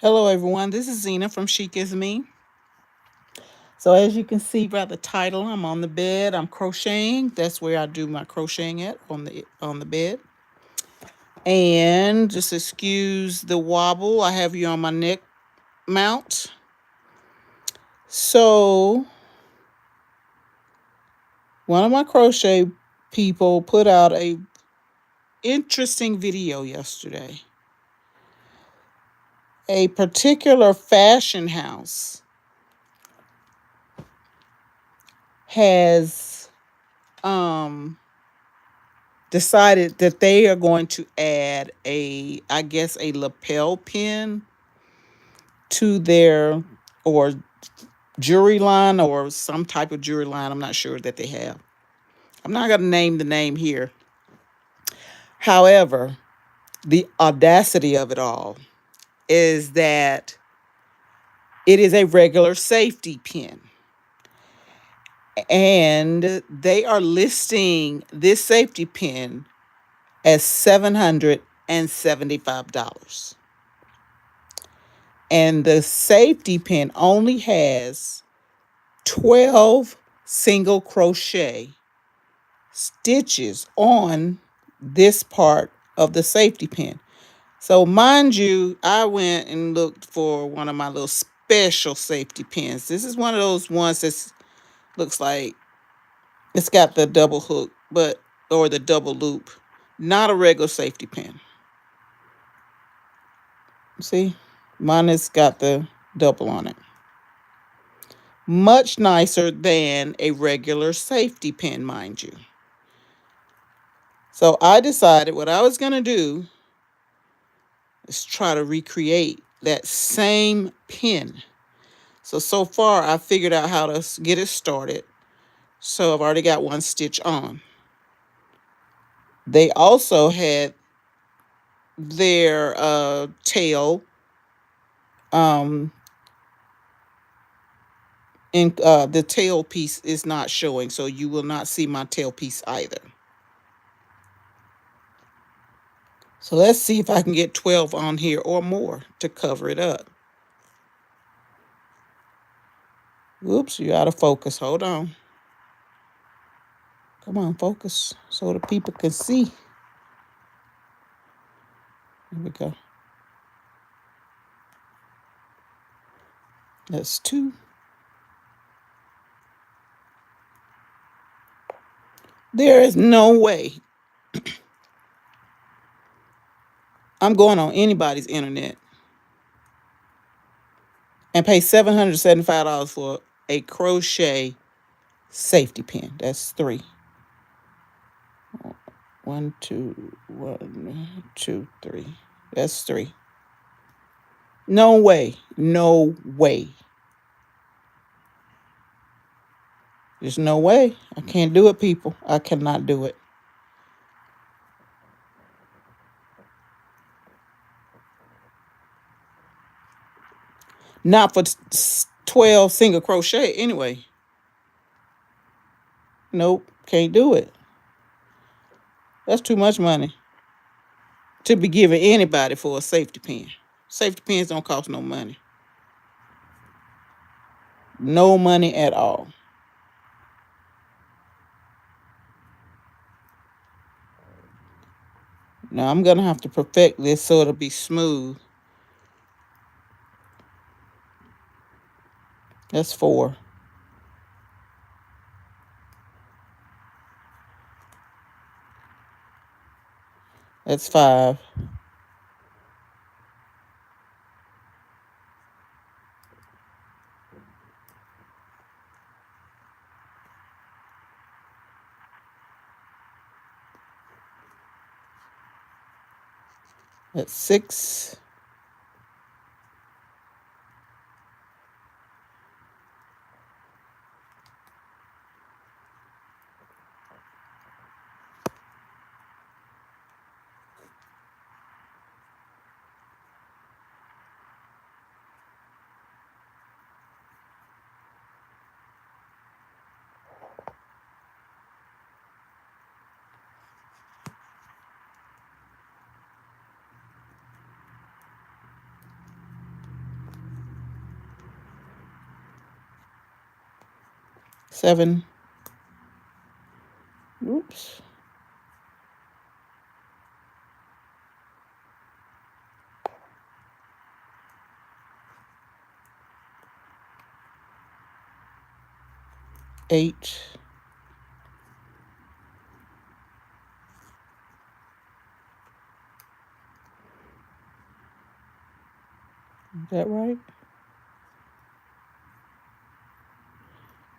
Hello everyone, this is Zena from Chique AZ Mi. So as you can see by the title, I'm on the bed, I'm crocheting. That's where I do my crocheting at, on the bed. And just excuse the wobble, I have you on my neck mount. So one of my crochet people put out a interesting video yesterday. A particular fashion house has decided that they are going to add I guess, a lapel pin to their or jewelry line or some type of jewelry line. I'm not sure that they have. I'm not going to name the name here. However, the audacity of it all is that it is a regular safety pin. And they are listing this safety pin as $775. And the safety pin only has 12 single crochet stitches on this part of the safety pin. So mind you, I went and looked for one of my little special safety pins. This is one of those ones that looks like it's got the double hook, or the double loop, not a regular safety pin. See, mine has got the double on it. Much nicer than a regular safety pin, mind you. So I decided what I was going to do is try to recreate that same pin. So far I figured out how to get it started. So I've already got one stitch on. They also had their tail and the tail piece is not showing, so you will not see my tail piece either. So let's see if I can get 12 on here or more to cover it up. Oops, you're out of focus. Hold on. Come on, focus so the people can see. Here we go. That's 2. There is no way I'm going on anybody's internet and pay $775 for a crochet safety pin. That's 3. 1, 2, 1, 2, 3. That's 3. No way. No way. There's no way. I can't do it, people. I cannot do it. Not for 12 single crochet anyway. Nope, can't do it. That's too much money to be giving anybody for a safety pin. Safety pins don't cost no money. No money at all. Now I'm going to have to perfect this so it'll be smooth. That's 4. That's 5. That's 6. 7. Oops. 8. Is that right?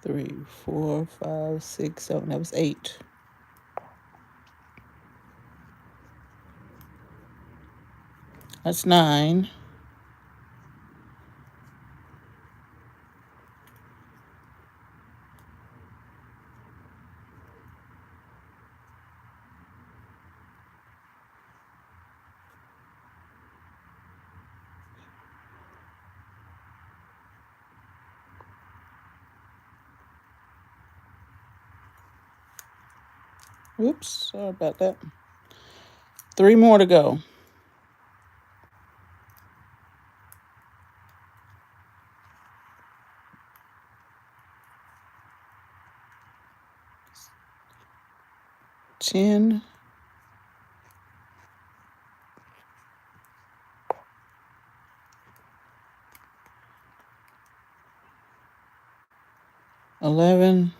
3, 4, 5, 6, 7. That was 8. That's 9. Oops, sorry about that. 3 more to go. 10. 11.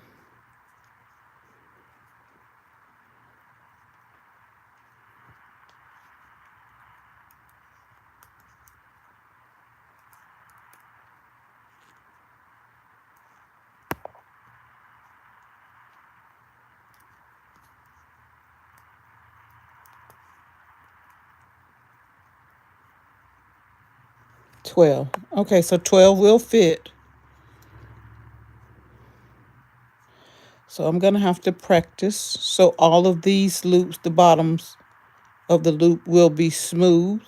12. Okay, so 12 will fit. So I'm going to have to practice. So all of these loops, the bottoms of the loop will be smooth.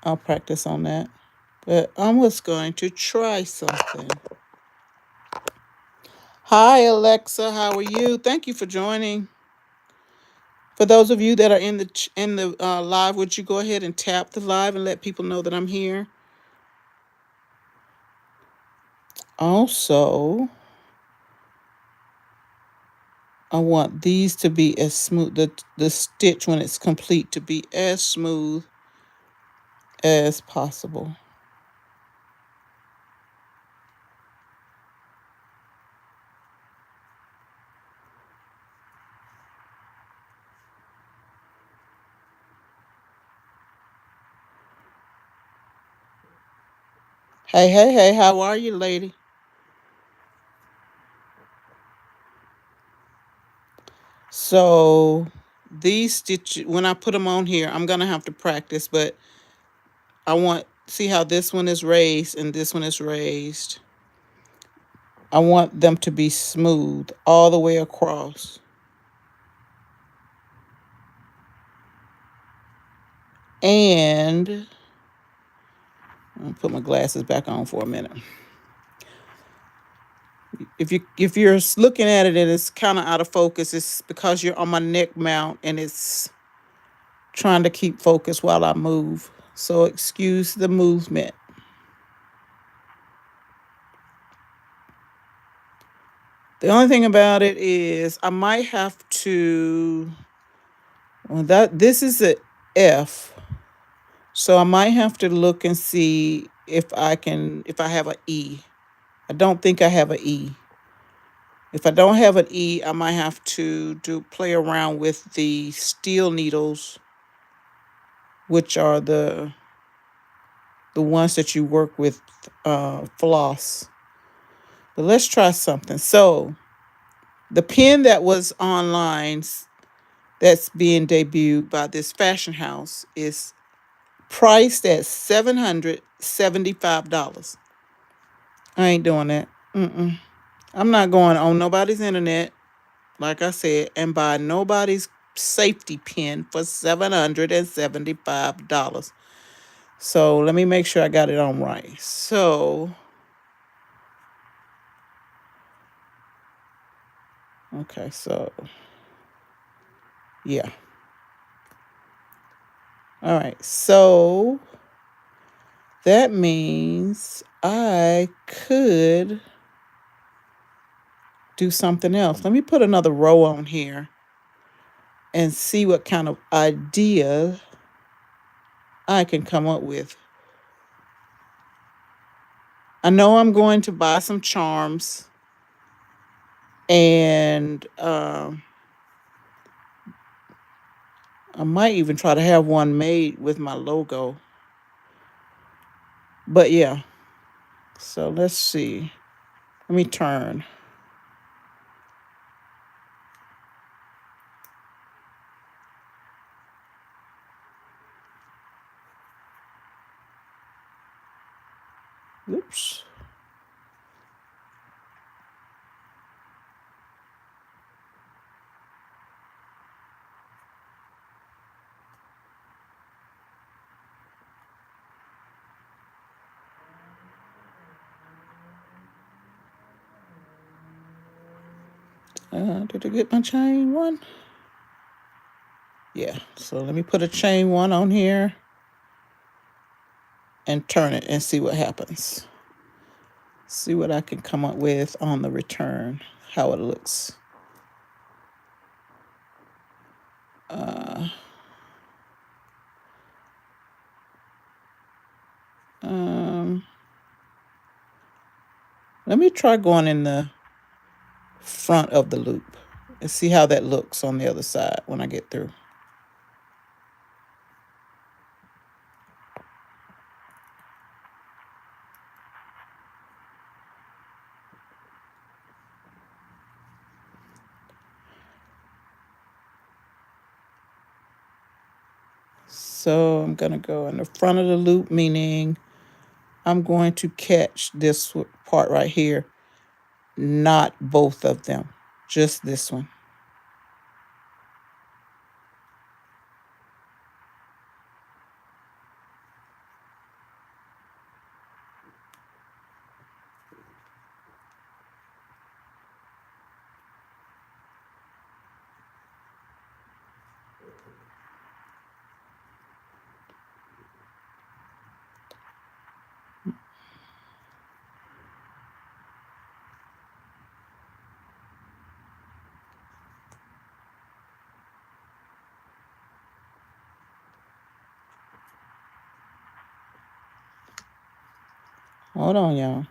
I'll practice on that. But I was going to try something. Hi, Alexa. How are you? Thank you for joining. For those of you that are in the live, would you go ahead and tap the live and let people know that I'm here? Also, I want these to be as smooth, the stitch when it's complete to be as smooth as possible. Hey, hey, hey, how are you, lady? So these stitches, when I put them on here, I'm going to have to practice, but I see how this one is raised and this one is raised. I want them to be smooth all the way across. And I'll put my glasses back on for a minute. If you're looking at it and it's kind of out of focus, it's because you're on my neck mount and it's trying to keep focus while I move. So excuse the movement. The only thing about it is I might have to, well, this is a F. So I might have to look and see if I have an E. I don't think I have an E. If I don't have an E, I might have to play around with the steel needles, which are the ones that you work with floss. But let's try something. So the pin that was online that's being debuted by this fashion house is priced at $775. I ain't doing that. I'm not going on nobody's internet, like I said, and buy nobody's safety pin for $775. So let me make sure I got it on right. So, okay, so yeah. All right, so that means I could do something else. Let me put another row on here and see what kind of idea I can come up with. I know I'm going to buy some charms, and I might even try to have one made with my logo. But yeah, so let's see. Let me turn. Oops. Did I get my chain one? Yeah, so let me put a chain one on here and turn it and see what happens. See what I can come up with on the return, how it looks. Let me try going in the front of the loop and see how that looks on the other side when I get through. So I'm going to go in the front of the loop, meaning I'm going to catch this part right here, not both of them, just this one. Hold on, y'all.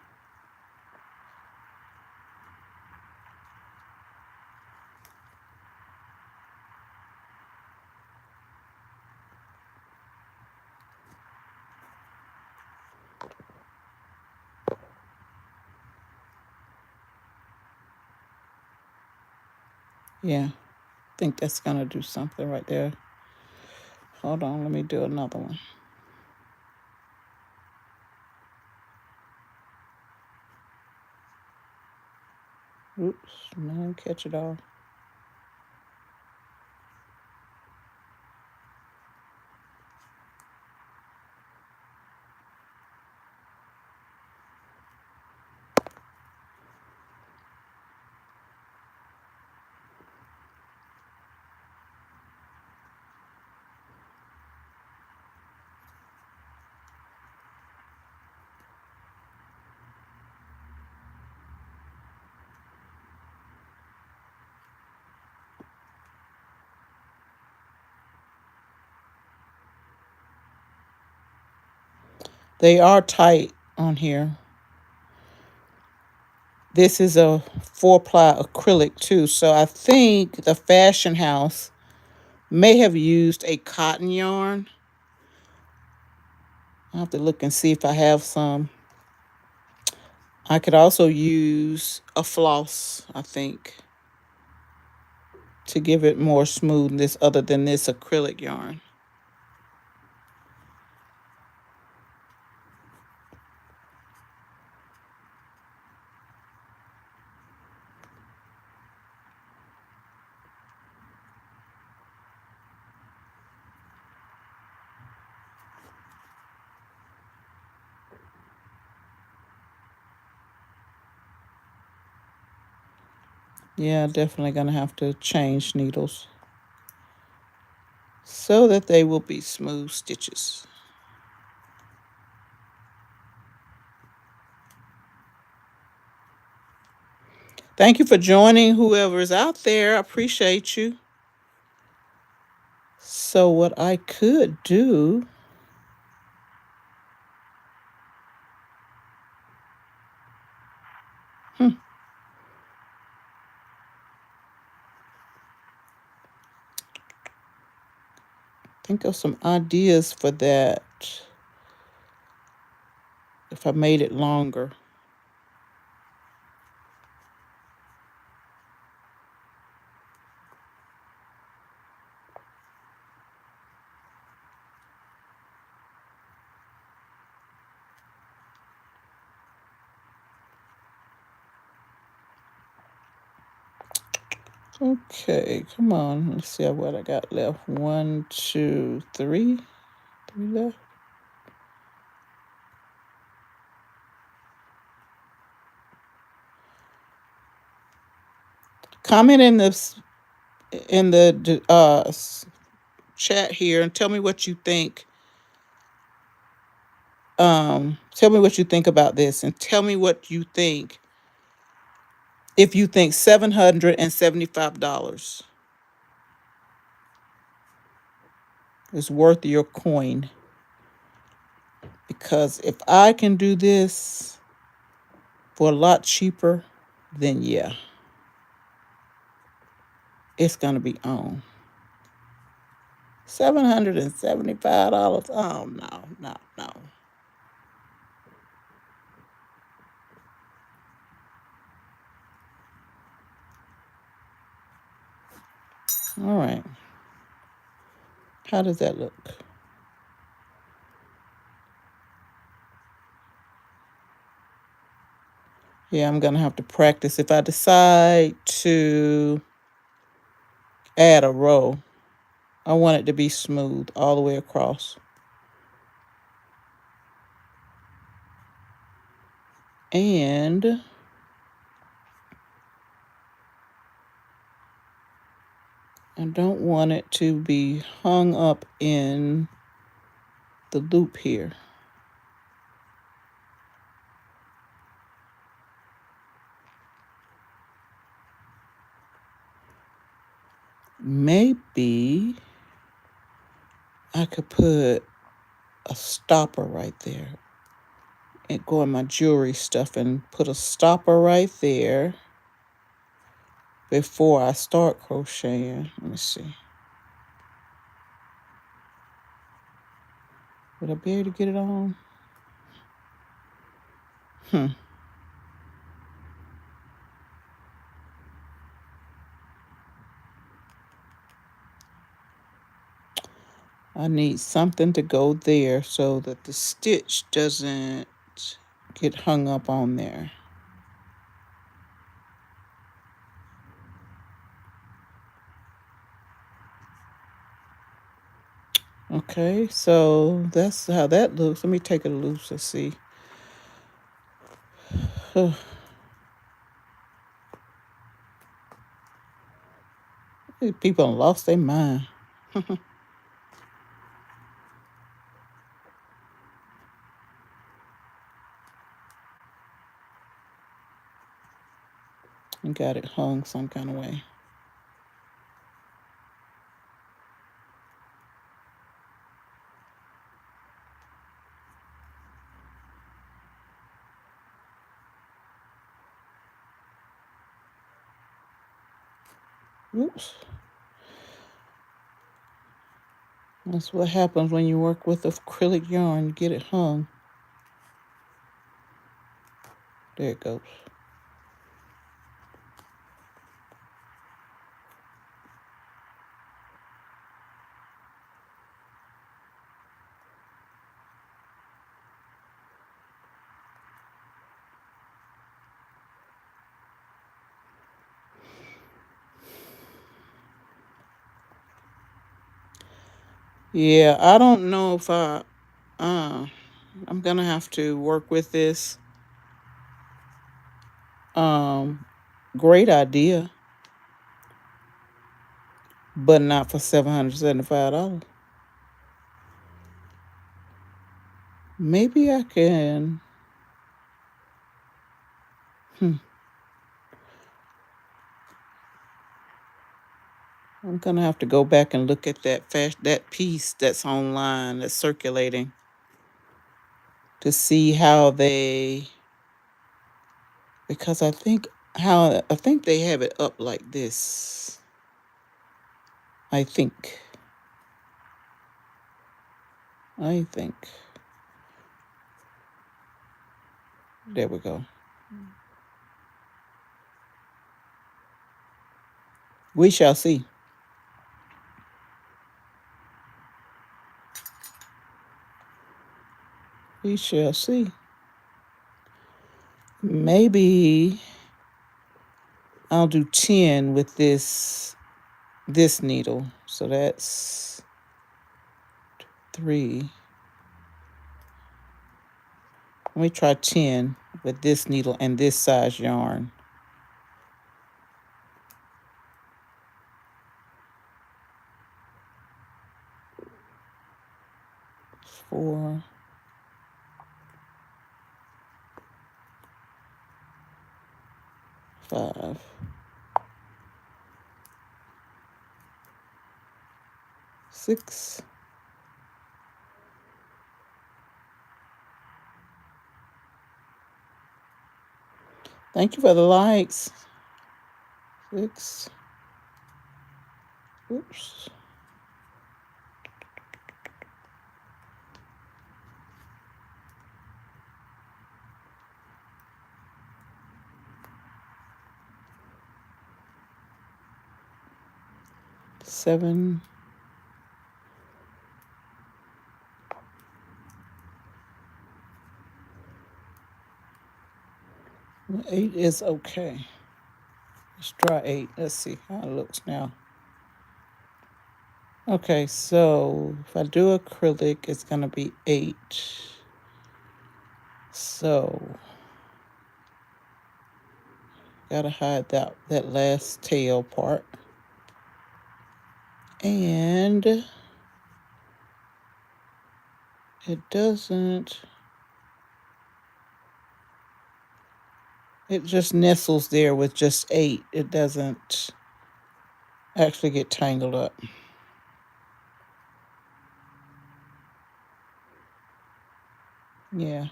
Yeah, I think that's going to do something right there. Hold on, let me do another one. Oops, no, catch it all. They are tight on here. This is a 4-ply acrylic too, so I think the fashion house may have used a cotton yarn. I'll have to look and see if I have some. I could also use a floss, I think, to give it more smoothness other than this acrylic yarn. Yeah, definitely gonna have to change needles so that they will be smooth stitches. Thank you for joining whoever's out there. I appreciate you. So what I could do, think of some ideas for that if I made it longer. Okay, come on. Let's see what I got left. 1, 2, 3. 3 left. Comment in the chat here and tell me what you think. Tell me what you think about this, and tell me what you think. If you think $775 is worth your coin, because if I can do this for a lot cheaper, then yeah, it's gonna be on. $775. Oh no, no, no. All right. How does that look? Yeah, I'm gonna have to practice. If I decide to add a row, I want it to be smooth all the way across. And I don't want it to be hung up in the loop here. Maybe I could put a stopper right there and go in my jewelry stuff and put a stopper right there before I start crocheting. Let me see. Would I be able to get it on? I need something to go there so that the stitch doesn't get hung up on there. Okay, so that's how that looks. Let me take it loose and see. These people lost their mind. And got it hung some kind of way. Oops. That's what happens when you work with acrylic yarn. You get it hung. There it goes. Yeah, I don't know if I'm gonna have to work with this. Great idea, but not for $775. Maybe I can. I'm gonna have to go back and look at that piece that's online, that's circulating, to see how they, because I think they have it up like this. I think. There we go. We shall see. We shall see. Maybe I'll do 10 with this needle. So that's 3. Let me try 10 with this needle and this size yarn. 4, 5, 6, 'Thank you for the likes. 6. Oops. 7. 8 is okay. Let's try 8. Let's see how it looks now. Okay, so if I do acrylic, it's going to be 8. So, got to hide that last tail part. And it doesn't, it just nestles there with just 8. It doesn't actually get tangled up. Yeah.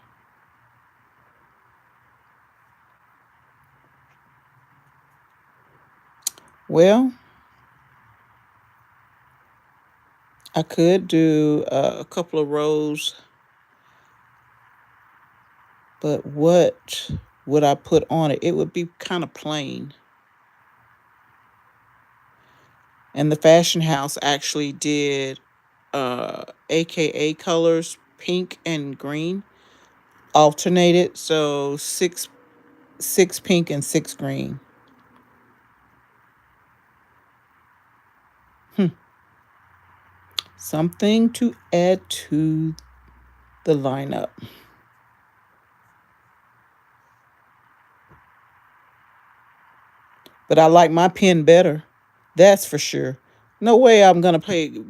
Well, I could do a couple of rows, but what would I put on it? It would be kind of plain. And the fashion house actually did AKA colors, pink and green, alternated. So 6 pink and 6 green. Something to add to the lineup. But I like my pen better. That's for sure. No way I'm going to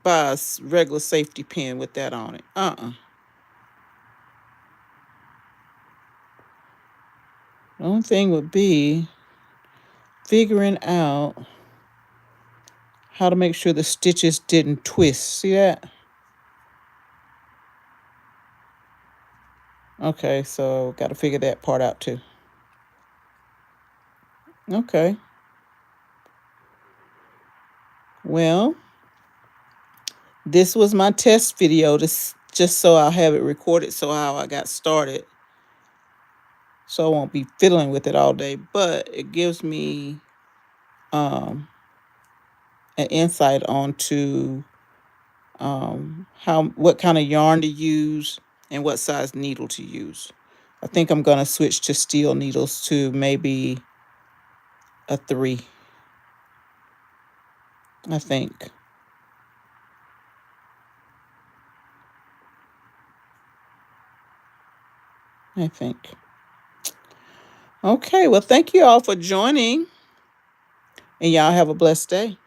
buy a regular safety pen with that on it. The only thing would be figuring out how to make sure the stitches didn't twist. See that? Okay, so got to figure that part out too. Okay. Well, this was my test video, just so I'll have it recorded, so how I got started. So I won't be fiddling with it all day, but it gives me an insight onto what kind of yarn to use and what size needle to use. I think I'm going to switch to steel needles to maybe a 3. I think. Okay, well, thank you all for joining, and y'all have a blessed day.